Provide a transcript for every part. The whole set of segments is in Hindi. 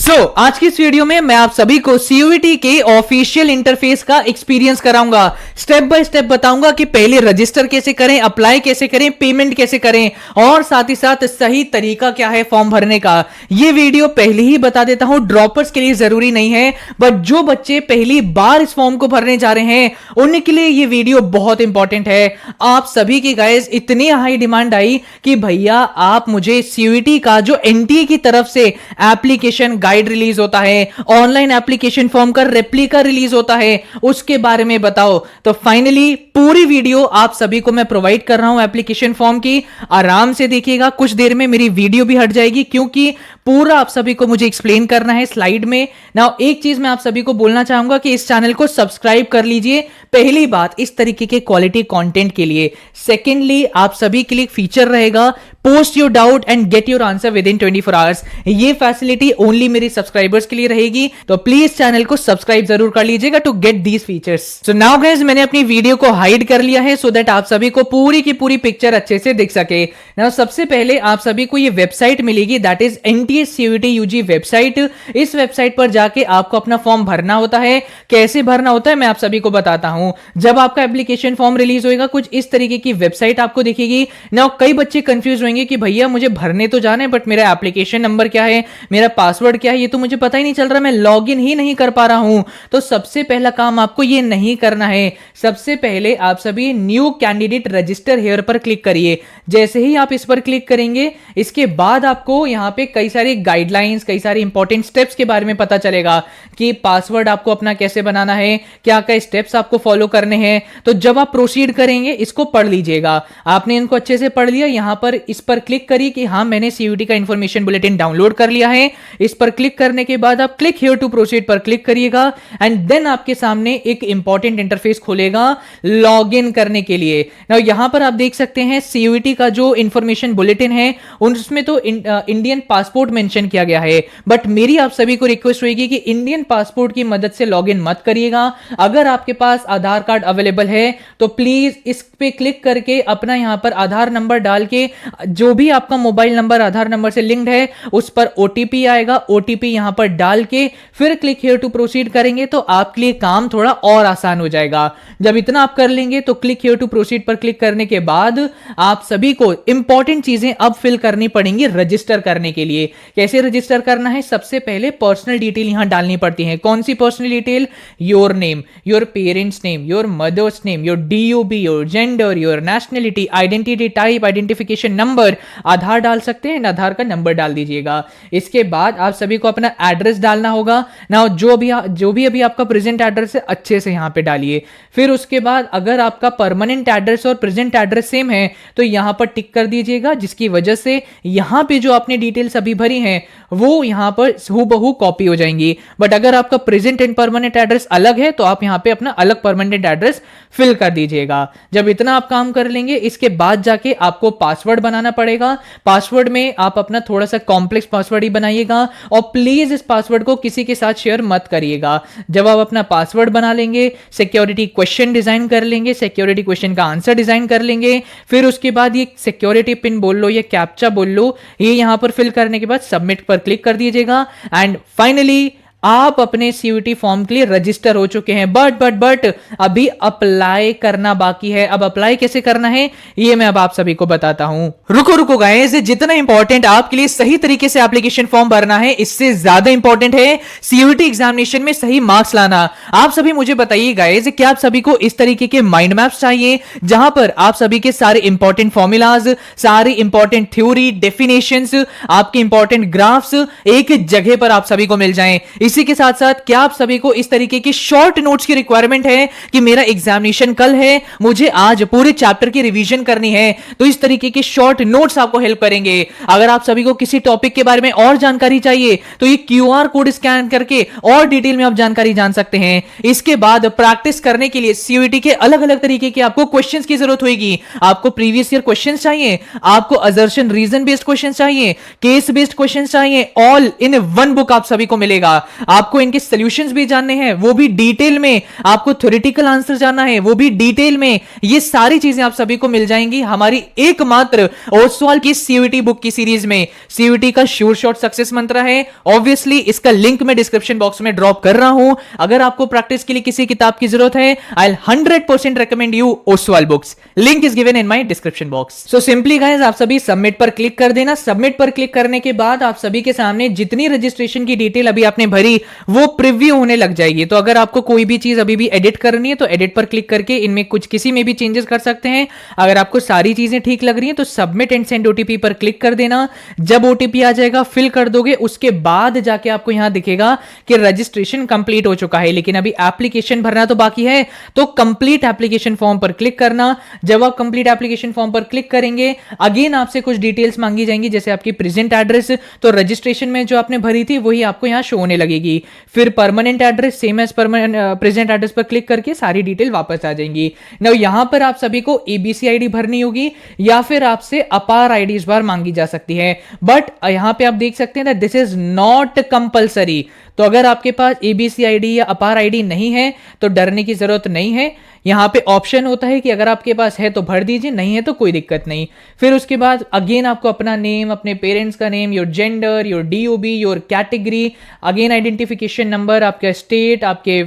आज की इस वीडियो में मैं आप सभी को सीयूईटी के ऑफिशियल इंटरफेस का एक्सपीरियंस कराऊंगा। स्टेप बाय स्टेप बताऊंगा कि पहले रजिस्टर कैसे करें, अप्लाई कैसे करें, पेमेंट कैसे करें और साथ ही साथ सही तरीका क्या है फॉर्म भरने का। ये वीडियो पहले ही बता देता हूं, ड्रॉपर्स के लिए जरूरी नहीं है, बट जो बच्चे पहली बार इस फॉर्म को भरने जा रहे हैं उनके लिए ये वीडियो बहुत इंपॉर्टेंट है। आप सभी की गाइस इतनी हाई डिमांड आई कि भैया आप मुझे सीयूईटी का जो एनटीए की तरफ से एप्लीकेशन गाइड रिलीज होता है, ऑनलाइन एप्लीकेशन फॉर्म का रेप्लिका रिलीज होता है, उसके बारे में बताओ। तो फाइनली पूरी वीडियो आप सभी को मैं प्रोवाइड कर रहा हूं एप्लीकेशन फॉर्म की। आराम से देखिएगा, कुछ देर में मेरी वीडियो भी हट जाएगी क्योंकि पूरा आप सभी को मुझे एक्सप्लेन करना है स्लाइड में। नाउ एक चीज मैं आप सभी को बोलना चाहूंगा कि इस चैनल को सब्सक्राइब कर लीजिए, पहली बात इस तरीके के क्वालिटी कंटेंट के लिए। सेकेंडली आप सभी के लिए फीचर रहेगा post your doubt and get your answer with in 24 hours. ये फैसिलिटी ओनली मेरे सब्सक्राइबर्स के लिए रहेगी, तो प्लीज चैनल को सब्सक्राइब जरूर कर लीजिएगा to get these features. So now guys मैंने अपनी वीडियो को हाइड कर लिया है सो दैट आप सभी को पूरी की पूरी पिक्चर अच्छे से दिख सके। नाउ सबसे पहले आप सभी को ये वेबसाइट मिलेगी, that is NTA CUET UG website. इस वेबसाइट पर जाके आपको अपना फॉर्म भरना होता है। कैसे भरना होता है मैं आप सभी को बताता हूं। जब आपका एप्लीकेशन फॉर्म रिलीज होगा कुछ इस तरीके की वेबसाइट आपको दिखेगी। नाउ कई बच्चे कंफ्यूज होंगे कि भैया मुझे भरने तो जाना है बट मेरा एप्लीकेशन नंबर क्या है, मेरा पासवर्ड क्या है, ये तो मुझे पता ही नहीं चल रहा, मैं लॉगिन ही नहीं कर पा रहा हूं। तो सबसे पहला काम आपको ये नहीं करना है। सबसे पहले आप सभी न्यू कैंडिडेट रजिस्टर हियर पर क्लिक करिए। जैसे ही आप इस पर क्लिक करेंगे इसके बाद आपको यहां पे कई सारी गाइडलाइंस, कई सारी इंपॉर्टेंट स्टेप्स के बारे में पता चलेगा कि पासवर्ड आपको अपना कैसे बनाना है, क्या क्या स्टेप्स आपको फॉलो करने हैं। तो जब आप प्रोसीड करेंगे इसको पढ़ लीजिएगा। आपने इनको अच्छे से पढ़ लिया, यहां पर इस पर क्लिक करिए कि हाँ मैंने सीयूईटी का इंफॉर्मेशन बुलेटिन डाउनलोड कर लिया है। इस पर क्लिक करने के बाद आप क्लिक हियर टू प्रोसीड पर क्लिक करिएगा एंड देन आपके सामने एक इंपॉर्टेंट इंटरफेस खुलेगा लॉगिन करने के लिए। नाउ यहां पर आप देख सकते हैं सीयूईटी का जो इंफॉर्मेशन बुलेटिन है उसमें तो इंडियन पासपोर्ट मेंशन किया गया है, बट मेरी आप सभी को रिक्वेस्ट होगी कि इंडियन पासपोर्ट की मदद से लॉगिन मत करिएगा। अगर आपके पास आधार कार्ड अवेलेबल है तो प्लीज इस पे क्लिक करके अपना यहां पर आधार नंबर डाल के, जो भी आपका मोबाइल नंबर आधार नंबर से लिंक्ड है उस पर ओटीपी आएगा, ओटीपी यहां पर डाल के फिर क्लिक हियर टू प्रोसीड करेंगे तो आपके लिए काम थोड़ा और आसान हो जाएगा। जब इतना आप कर लेंगे तो क्लिक हियर टू प्रोसीड पर क्लिक करने के बाद आप सभी को इंपॉर्टेंट चीजें अब फिल करनी पड़ेंगी रजिस्टर करने के लिए। कैसे रजिस्टर करना है? सबसे पहले पर्सनल डिटेल यहां डालनी पड़ती है। कौन सी personal detail? Your name, your parents name, your mother's name, your DOB, your gender, your nationality, identity type, identification number, Aadhaar डाल सकते हैं, आधार का नंबर डाल दीजिएगा। इसके बाद आप सभी को अपना एड्रेस डालना होगा ना, जो भी अभी आपका प्रेजेंट एड्रेस है अच्छे से यहां पे डालिए। फिर उसके बाद अगर आपका परमानेंट एड्रेस और प्रेजेंट एड्रेस सेम है तो यहां पर टिक कर दीजिएगा, जिसकी वजह से यहां पे जो आपने डिटेल्स अभी भरी हैं वो यहां पर हूबहू कॉपी हो जाएंगी। बट अगर आपका प्रेजेंट एंड परमानेंट एड्रेस अलग है तो आप यहां पे अपना अलग परमानेंट एड्रेस फिल कर दीजिएगा। जब इतना आप काम कर लेंगे इसके बाद जाके आपको पासवर्ड बनाना पड़ेगा। पासवर्ड में आप अपना थोड़ा सा कॉम्प्लेक्स पासवर्ड ही बनाइएगा और प्लीज इस पासवर्ड को किसी के साथ शेयर मत करिएगा। जब आप अपना पासवर्ड बना लेंगे, सिक्योरिटी क्वेश्चन डिजाइन कर लेंगे, सिक्योरिटी क्वेश्चन का आंसर डिजाइन कर लेंगे, फिर उसके बाद ये सिक्योरिटी पिन बोल लो या कैप्चा बोल लो, ये यहां पर फिल करने के बाद सबमिट पर क्लिक कर दीजिएगा एंड फाइनली आप अपने सीयूईटी फॉर्म के लिए रजिस्टर हो चुके हैं। बट अभी अप्लाई करना बाकी है। अब अप्लाई कैसे करना है ये मैं अब आप सभी को बताता हूं। रुको गाइस, जितना इंपॉर्टेंट आपके लिए सही तरीके से एप्लीकेशन फॉर्म भरना है इससे ज्यादा इंपॉर्टेंट है सीयूईटी एग्जामिनेशन में सही मार्क्स लाना। आप सभी मुझे बताइए गाइस, क्या आप सभी को इस तरीके के माइंड मैप्स चाहिए जहां पर आप सभी के सारे इंपॉर्टेंट फॉर्मूलाज, सारी इंपॉर्टेंट थ्योरी, डेफिनेशंस, आपके इंपॉर्टेंट ग्राफ्स एक जगह पर आप सभी को मिल जाएं? इसी के साथ साथ क्या आप सभी को इस तरीके की शॉर्ट नोट्स की रिक्वायरमेंट है कि मेरा एग्जामिनेशन कल है, मुझे आज पूरे चैप्टर की रिवीजन करनी है, तो इस तरीके के शॉर्ट नोट्स आपको हेल्प करेंगे। अगर आप सभी को किसी टॉपिक के बारे में और जानकारी चाहिए तो ये क्यूआर कोड स्कैन करके और डिटेल में आप जानकारी जान सकते हैं। इसके बाद प्रैक्टिस करने के लिए सीयूईटी के अलग अलग तरीके के आपको क्वेश्चंस की जरूरत होगी। आपको प्रीवियस ईयर क्वेश्चंस चाहिए, आपको असर्शन रीजन बेस्ड क्वेश्चंस चाहिए, केस बेस्ड क्वेश्चंस चाहिए, ऑल इन वन बुक आप सभी को मिलेगा। आपको इनके सॉल्यूशंस भी जानने हैं, वो भी डिटेल में, आपको थ्योरेटिकल आंसर जानना है वो भी डिटेल में, ये सारी चीजें आप सभी को मिल जाएंगी हमारी एकमात्र ओसवाल की सीयूईटी बुक की सीरीज में। सीयूईटी का श्योर शॉट सक्सेस मंत्र है, ऑब्वियसली इसका लिंक मैं डिस्क्रिप्शन बॉक्स में ड्रॉप कर रहा हूं। अगर आपको प्रैक्टिस के लिए किसी किताब की जरूरत है, I will 100% recommend you Oswal books, link is given in my description box. So simply guys आप सभी सबमिट पर क्लिक कर देना। सबमिट पर क्लिक करने के बाद आप सभी के सामने जितनी रजिस्ट्रेशन की डिटेल अभी आपने भरी वो प्रीव्यू होने लग जाएगी। तो अगर आपको कोई भी चीज अभी भी एडिट करनी है तो एडिट पर क्लिक करके इनमें कुछ किसी में भी चेंजेस कर सकते हैं। अगर आपको सारी चीजें ठीक लग रही हैं तो सबमिट एंड सेंड ओटीपी पर क्लिक कर देना। जब ओटीपी आ जाएगा फिल कर दोगे, उसके बाद जाके आपको यहां दिखेगा कि रजिस्ट्रेशन कंप्लीट हो चुका है, लेकिन अभी एप्लीकेशन भरना तो बाकी है। तो कंप्लीट एप्लीकेशन फॉर्म पर क्लिक करना। जब आप कंप्लीट एप्लीकेशन फॉर्म पर क्लिक करेंगे, अगेन आपसे कुछ डिटेल्स मांगी जाएंगी, जैसे आपकी प्रेजेंट एड्रेस, तो रजिस्ट्रेशन में जो आपने भरी थी वही आपको यहां शो होने लगेगी। फिर permanent address, same as present address पर क्लिक करके सारी डिटेल वापस आ जाएंगी। नाउ यहां पर आप सभी को एबीसी आईडी भरनी होगी या फिर आपसे अपार आईडी इस बार मांगी जा सकती है, बट यहां पे आप देख सकते हैं दिस इज नॉट कंपलसरी। तो अगर आपके पास एबीसी आईडी या अपार आईडी नहीं है तो डरने की जरूरत नहीं है। यहां पे ऑप्शन होता है कि अगर आपके पास है तो भर दीजिए, नहीं है तो कोई दिक्कत नहीं। फिर उसके बाद अगेन आपको अपना नेम, अपने पेरेंट्स का name, your gender, your DOB, your category, again identification number, आपका स्टेट, आपके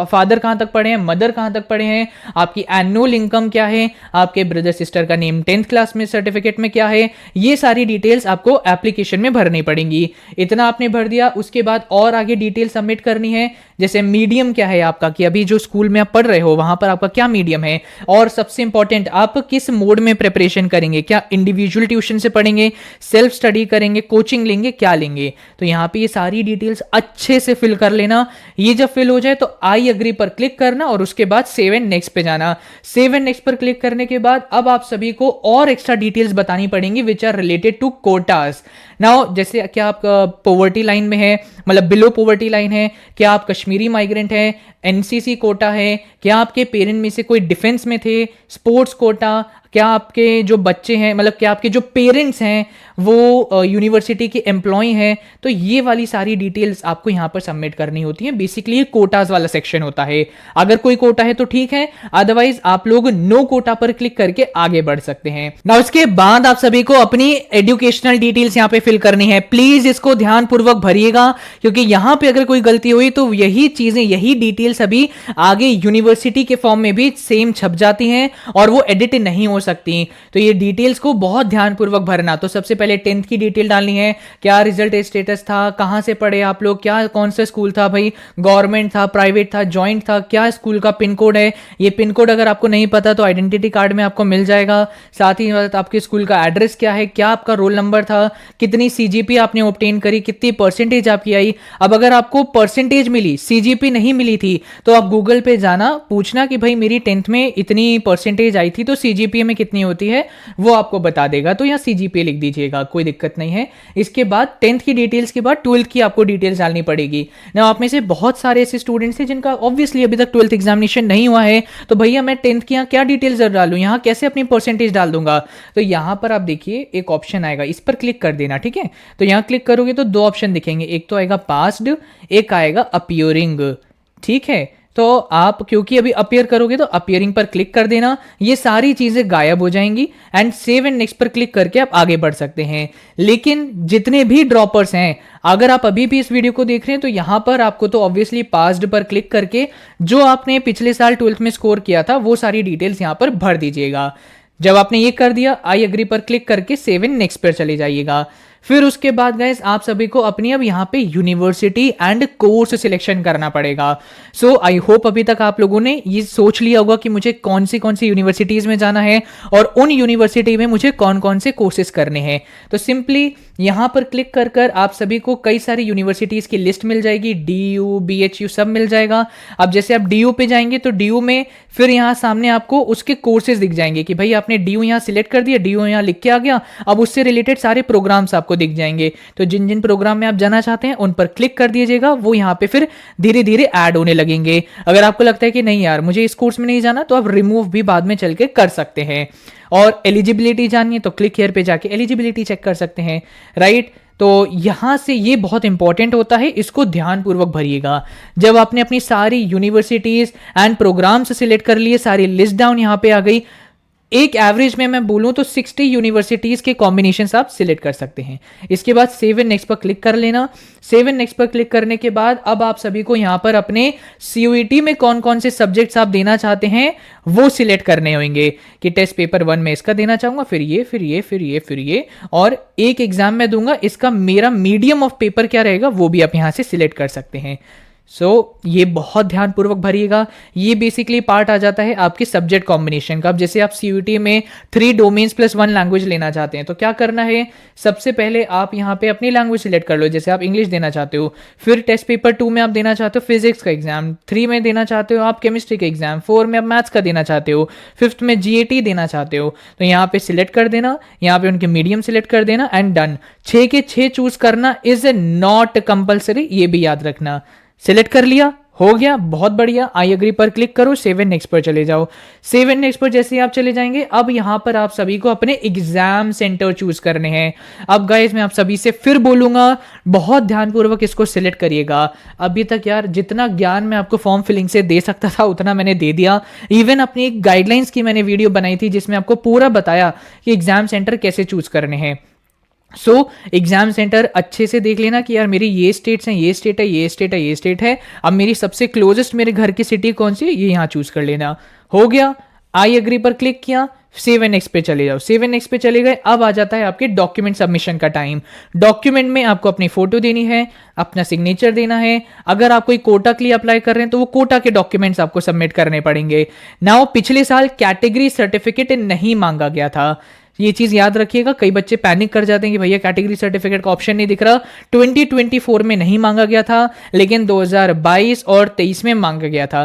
फादर कहां तक पढ़े हैं, मदर कहां तक पढ़े हैं, आपकी एनुअल इनकम क्या है, आपके ब्रदर सिस्टर का नेम 10th क्लास में सर्टिफिकेट में क्या है, ये सारी डिटेल्स आपको एप्लीकेशन में भरनी पड़ेंगी। इतना आपने भर दिया, उसके बाद और आगे डिटेल सबमिट करनी है, जैसे मीडियम क्या है आपका, कि अभी जो स्कूल में आप पढ़ रहे हो वहां पर आपका क्या मीडियम है, और सबसे इंपॉर्टेंट आप किस मोड में प्रिपरेशन करेंगे, क्या इंडिविजुअल ट्यूशन से पढ़ेंगे, सेल्फ स्टडी करेंगे, कोचिंग लेंगे, क्या लेंगे। तो यहां पे ये सारी डिटेल्स अच्छे से फिल कर लेना। ये जब फिल हो जाए तो आई एग्री पर क्लिक करना और उसके बाद सेव एंड नेक्स्ट पे जाना। सेव एंड नेक्स्ट पर क्लिक करने के बाद अब आप सभी को और एक्स्ट्रा डिटेल्स बतानी पड़ेंगी which are related to quotas. Now जैसे क्या आप पॉवर्टी लाइन में है, मतलब बिलो पॉवर्टी लाइन है, क्या आप कश्मीरी माइग्रेंट है, एनसीसी कोटा है, क्या आपके पेरेंट में से कोई डिफेंस में थे, स्पोर्ट्स कोटा, क्या आपके जो बच्चे हैं, मतलब क्या आपके जो पेरेंट्स हैं वो यूनिवर्सिटी के एम्प्लॉय हैं। तो ये वाली सारी डिटेल्स आपको यहां पर सबमिट करनी होती है। बेसिकली ये कोटास वाला सेक्शन होता है। अगर कोई कोटा है तो ठीक है, अदरवाइज आप लोग नो कोटा पर क्लिक करके आगे बढ़ सकते हैं। ना उसके बाद आप सभी को अपनी एजुकेशनल डिटेल्स यहां पे फिल करनी है। प्लीज इसको ध्यानपूर्वक भरिएगा, क्योंकि यहां पे अगर कोई गलती हुई तो यही चीजें, यही डिटेल्स अभी आगे यूनिवर्सिटी के फॉर्म में भी सेम छप जाती हैं और वो एडिट नहीं हो सकती। तो ये डिटेल्स को बहुत ध्यानपूर्वक भरना। तो सबसे पहले 10th की डिटेल डालनी है, क्या रिजल्ट स्टेटस था, कहां से पढ़े आप लोग, क्या कौन सा स्कूल था भाई, गवर्नमेंट था, प्राइवेट था, जॉइंट था, क्या स्कूल का पिन कोड है। ये पिन कोड अगर आपको नहीं पता तो आइडेंटिटी कार्ड में आपको मिल जाएगा। साथ ही आपके स्कूल का एड्रेस क्या है, क्या आपका रोल नंबर था, कितनी सीजीपी आपने ऑब्टेन करी, कितनी परसेंटेज आपकी आई। अब अगर आपको परसेंटेज मिली, सीजीपी नहीं मिली थी, तो आप गूगल पे जाना, पूछना कि भाई मेरी 10th में इतनी परसेंटेज आई थी तो सीजीपीए में कितनी होती है, वो आपको बता देगा। तो यहाँ सीजीपीए लिख दीजिएगा, कोई दिक्कत नहीं है। इसके बाद 10th की डिटेल्स के बाद 12th की आपको डिटेल्स डालनी पड़ेगी ना। आप में से बहुत सारे ऐसे स्टूडेंट्स हैं जिनका ऑब्वियसली अभी तक 12th एग्जामिनेशन नहीं हुआ है, तो भैया मैं 10th की यहाँ क्या डिटेल्स डालूं, यहाँ कैसे अपनी परसेंटेज डाल दूंगा। तो यहाँ पर आप देखिए एक ऑप्शन आएगा, इस पर क्लिक कर देना, ठीक है। तो यहाँ क्लिक करोगे तो दो ऑप्शन दिखेंगे, एक तो आएगा पास्ड, एक आएगा अपीयरिंग, ठीक है। तो आप क्योंकि अभी अपीयर करोगे तो अपीयरिंग पर क्लिक कर देना, ये सारी चीजें गायब हो जाएंगी एंड सेव एंड नेक्स्ट पर क्लिक करके आप आगे बढ़ सकते हैं। लेकिन जितने भी ड्रॉपर्स हैं, अगर आप अभी भी इस वीडियो को देख रहे हैं तो यहां पर आपको तो ऑब्वियसली पास्ड पर क्लिक करके जो आपने पिछले साल 12th में स्कोर किया था वो सारी डिटेल्स यहां पर भर दीजिएगा। जब आपने ये कर दिया, आई एग्री पर क्लिक करके सेव एंड नेक्स्ट पर चले जाइएगा। फिर उसके बाद गाइस आप सभी को अपनी अब यहाँ पे यूनिवर्सिटी एंड कोर्स सिलेक्शन करना पड़ेगा। सो आई होप अभी तक आप लोगों ने ये सोच लिया होगा कि मुझे कौन सी यूनिवर्सिटीज में जाना है और उन यूनिवर्सिटी में मुझे कौन कौन से कोर्सेज करने हैं। तो सिंपली यहां पर क्लिक कर कर आप सभी को कई सारी यूनिवर्सिटीज की लिस्ट मिल जाएगी, डीयू, बीएचयू सब मिल जाएगा। अब जैसे आप डीयू पे जाएंगे तो डीयू में फिर यहां सामने आपको उसके कोर्सेज दिख जाएंगे कि भाई आपने डीयू यहां सिलेक्ट कर दिया, डीयू यहां लिख के आ गया, अब उससे रिलेटेड सारे प्रोग्राम्स आपको दिख जाएंगे। तो जिन जिन प्रोग्राम में आप जाना चाहते हैं उन पर क्लिक कर दीजिएगा, वो यहाँ पे फिर धीरे धीरे ऐड होने लगेंगे। अगर आपको लगता है कि नहीं यार मुझे इस कोर्स में नहीं जाना, तो आप रिमूव भी बाद में चल के कर सकते हैं। और एलिजिबिलिटी जाननी है तो क्लिक हियर पे जाके एलिजिबिलिटी चेक कर सकते हैं, राइट। तो यहाँ से ये बहुत इंपॉर्टेंट होता है, इसको ध्यानपूर्वक भरिएगा। जब आपने अपनी सारी यूनिवर्सिटीज एंड प्रोग्राम्स सिलेक्ट कर लिए, सारी लिस्ट डाउन यहाँ पे आ गई, एक एवरेज में मैं बोलूं तो 60 यूनिवर्सिटीज के कॉम्बिनेशंस आप सिलेक्ट कर सकते हैं। इसके बाद सेव एंड नेक्स्ट पर क्लिक कर लेना। सेव एंड नेक्स्ट पर क्लिक करने के बाद अब आप सभी को यहां पर अपने सीयूईटी में कौन कौन से सब्जेक्ट्स आप देना चाहते हैं वो सिलेक्ट करने होंगे कि टेस्ट पेपर 1 में इसका देना चाहूंगा, फिर ये, फिर ये, फिर ये, फिर ये, और एक एग्जाम में दूंगा, इसका मेरा मीडियम ऑफ पेपर क्या रहेगा वो भी आप यहां से सिलेक्ट कर सकते हैं। ये बहुत ध्यानपूर्वक भरिएगा। ये बेसिकली पार्ट आ जाता है आपके सब्जेक्ट कॉम्बिनेशन का। अब जैसे आप सीयूईटी में 3 डोमेन्स प्लस 1 लैंग्वेज लेना चाहते हैं तो क्या करना है, सबसे पहले आप यहाँ पे अपनी लैंग्वेज सिलेक्ट कर लो। जैसे आप इंग्लिश देना चाहते हो, फिर टेस्ट पेपर 2 में आप देना चाहते हो फिजिक्स का एग्जाम, 3 में देना चाहते हो आप केमिस्ट्री का एग्जाम, 4 में आप मैथ्स का देना चाहते हो, 5th में जीएटी देना चाहते हो, तो यहाँ पे सिलेक्ट कर देना, यहाँ पे उनके मीडियम सिलेक्ट कर देना एंड डन। 6 के 6 चूज करना इज नॉट कंपल्सरी, ये भी याद रखना। सिलेक्ट कर लिया, हो गया, बहुत बढ़िया। आई एग्री पर क्लिक करो, सेव एंड नेक्स्ट पर चले जाओ। सेव एंड नेक्स्ट पर जैसे ही आप चले जाएंगे, अब यहां पर आप सभी को अपने एग्जाम सेंटर चूज करने हैं। अब गाइस मैं आप सभी से फिर बोलूंगा, बहुत ध्यानपूर्वक इसको सिलेक्ट करिएगा। अभी तक यार जितना ज्ञान मैं आपको फॉर्म फिलिंग से दे सकता था उतना मैंने दे दिया। इवन अपनी एक गाइडलाइंस की मैंने वीडियो बनाई थी जिसमें आपको पूरा बताया कि एग्जाम सेंटर कैसे चूज करने हैं। एग्जाम सेंटर अच्छे से देख लेना कि यार मेरी ये स्टेट्स हैं, ये स्टेट है, ये स्टेट है, ये स्टेट है। अब मेरी सबसे क्लोजेस्ट मेरे घर की सिटी कौन सी है ये यहाँ चूज कर लेना। हो गया, आई एग्री पर क्लिक किया, सेव एंड नेक्स्ट पे चले जाओ। सेव एंड नेक्स्ट पे चले गए, अब आ जाता है आपके डॉक्यूमेंट सबमिशन का टाइम। डॉक्यूमेंट में आपको अपनी फोटो देनी है, अपना सिग्नेचर देना है। अगर आप कोई कोटा के लिए अप्लाई कर रहे हैं तो वो कोटा के डॉक्यूमेंट्स आपको सबमिट करने पड़ेंगे। नाउ पिछले साल कैटेगरी सर्टिफिकेट नहीं मांगा गया था, ये चीज याद रखिएगा। कई बच्चे पैनिक कर जाते हैं कि भैया कैटेगरी सर्टिफिकेट का ऑप्शन नहीं दिख रहा। 2024 में नहीं मांगा गया था, लेकिन 2022 और 23 में मांगा गया था।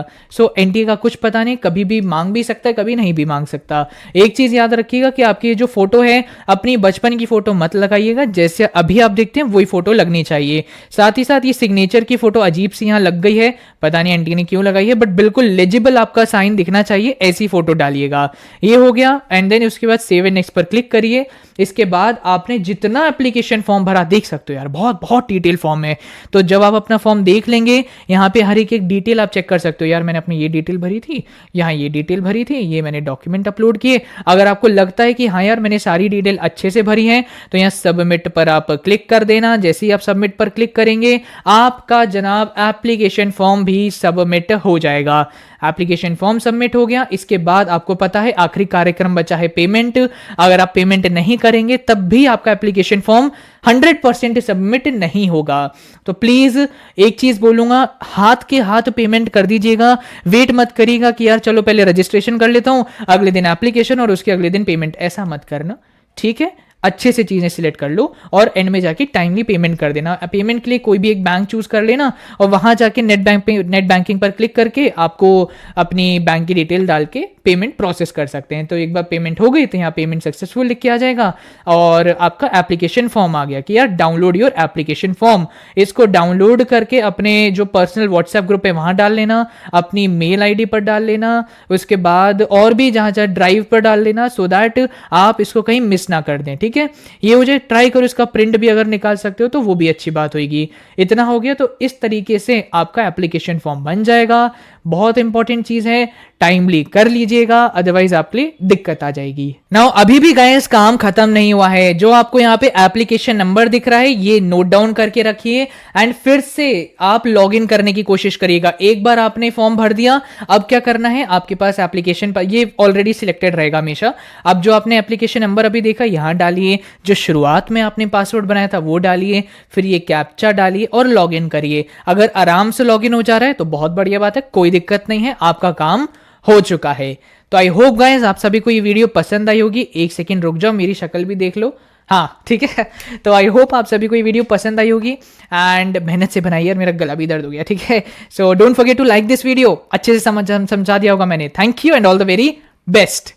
एनटीए का कुछ पता नहीं, कभी भी मांग भी सकता है, कभी नहीं भी मांग सकता। एक चीज याद रखिएगा कि आपकी जो फोटो है, अपनी बचपन की फोटो मत लगाइएगा, जैसे अभी आप देखते हैं वही फोटो लगनी चाहिए। साथ ही साथ ये सिग्नेचर की फोटो अजीब सी यहाँ लग गई है, पता नहीं एनटीए ने क्यों लगाई है, बट बिल्कुल लेजिबल आपका साइन दिखना चाहिए, ऐसी फोटो डालिएगा। ये हो गया एंड देन उसके बाद सेव एंड नेक्स्ट पर क्लिक करिए। इसके बाद आपने जितना एप्लीकेशन फॉर्म भरा, देख सकते हो यार बहुत बहुत डिटेल फॉर्म है। तो जब आप अपना फॉर्म देख लेंगे, यहाँ पे हर एक डिटेल आप चेक कर सकते हो। यार मैंने अपनी ये डिटेल भरी थी, यहाँ ये डिटेल भरी थी, ये मैंने डॉक्यूमेंट अपलोड किए। अगर आपको लगता है कि हाँ यार मैंने सारी डिटेल अच्छे से भरी है तो यहाँ सबमिट पर आप क्लिक कर देना। जैसे ही आप सबमिट पर क्लिक करेंगे, आपका जनाब एप्लीकेशन फॉर्म भी सबमिट हो जाएगा। एप्लीकेशन फॉर्म सबमिट हो गया। इसके बाद आपको पता है आखिरी कार्यक्रम बचा है पेमेंट। अगर आप पेमेंट नहीं करेंगे तब भी आपका एप्लीकेशन फॉर्म 100% सबमिट नहीं होगा। तो प्लीज एक चीज बोलूंगा, हाथ के हाथ पेमेंट कर दीजिएगा। वेट मत करिएगा कि यार चलो पहले रजिस्ट्रेशन कर लेता हूं, अगले दिन एप्लीकेशन और उसके अगले दिन पेमेंट, ऐसा मत करना, ठीक है। अच्छे से चीजें सिलेक्ट कर लो और एंड में जाके टाइमली पेमेंट कर देना। पेमेंट के लिए कोई भी एक बैंक चूज कर लेना और वहां जाके नेट बैंकिंग पर क्लिक करके आपको अपनी बैंक की डिटेल डाल के पेमेंट प्रोसेस कर सकते हैं। तो एक बार पेमेंट हो गई तो यहाँ पेमेंट सक्सेसफुल लिख के आ जाएगा और आपका एप्लीकेशन फॉर्म आ गया कि यार डाउनलोड योर एप्लीकेशन फॉर्म। इसको डाउनलोड करके अपने जो पर्सनल व्हाट्सएप ग्रुप है वहां डाल लेना, अपनी मेल आईडी पर डाल लेना, उसके बाद और भी जहां जहां ड्राइव पर डाल लेना, सो दैट आप इसको कहीं मिस ना कर दें, ठीक है। ये मुझे ट्राई करो, इसका प्रिंट भी अगर निकाल सकते हो तो वो भी अच्छी बात होगी। इतना हो गया तो इस तरीके से आपका एप्लीकेशन फॉर्म बन जाएगा। बहुत इंपॉर्टेंट चीज है, टाइमली कर लीजिएगा, अदरवाइज आपके लिए दिक्कत आ जाएगी। नाउ अभी भी गाइस काम खत्म नहीं हुआ है। जो आपको यहाँ पे एप्लीकेशन नंबर दिख रहा है ये नोट डाउन करके रखिए एंड फिर से आप लॉग इन करने की कोशिश करिएगा। एक बार आपने फॉर्म भर दिया, अब क्या करना है, आपके पास एप्लीकेशन पर ये ऑलरेडी सिलेक्टेड रहेगा हमेशा। अब जो आपने एप्लीकेशन नंबर अभी देखा यहां डालिए, जो शुरुआत में आपने पासवर्ड बनाया था वो डालिए, फिर ये कैप्चा डालिए और लॉग इन करिए। अगर आराम से लॉग इन हो जा रहा है तो बहुत बढ़िया बात है, कोई दिक्कत नहीं है, आपका काम हो चुका है। तो आई होप गाइस आप सभी को ये वीडियो पसंद आई होगी। एक सेकंड रुक जाओ, मेरी शक्ल भी देख लो, हाँ ठीक है। तो आई होप आप सभी को ये वीडियो पसंद आई होगी एंड मेहनत से बनाई यार, मेरा गला भी दर्द हो गया, ठीक है। So don't forget to like this video. अच्छे से समझा दिया होगा मैंने। Thank you and all the very best.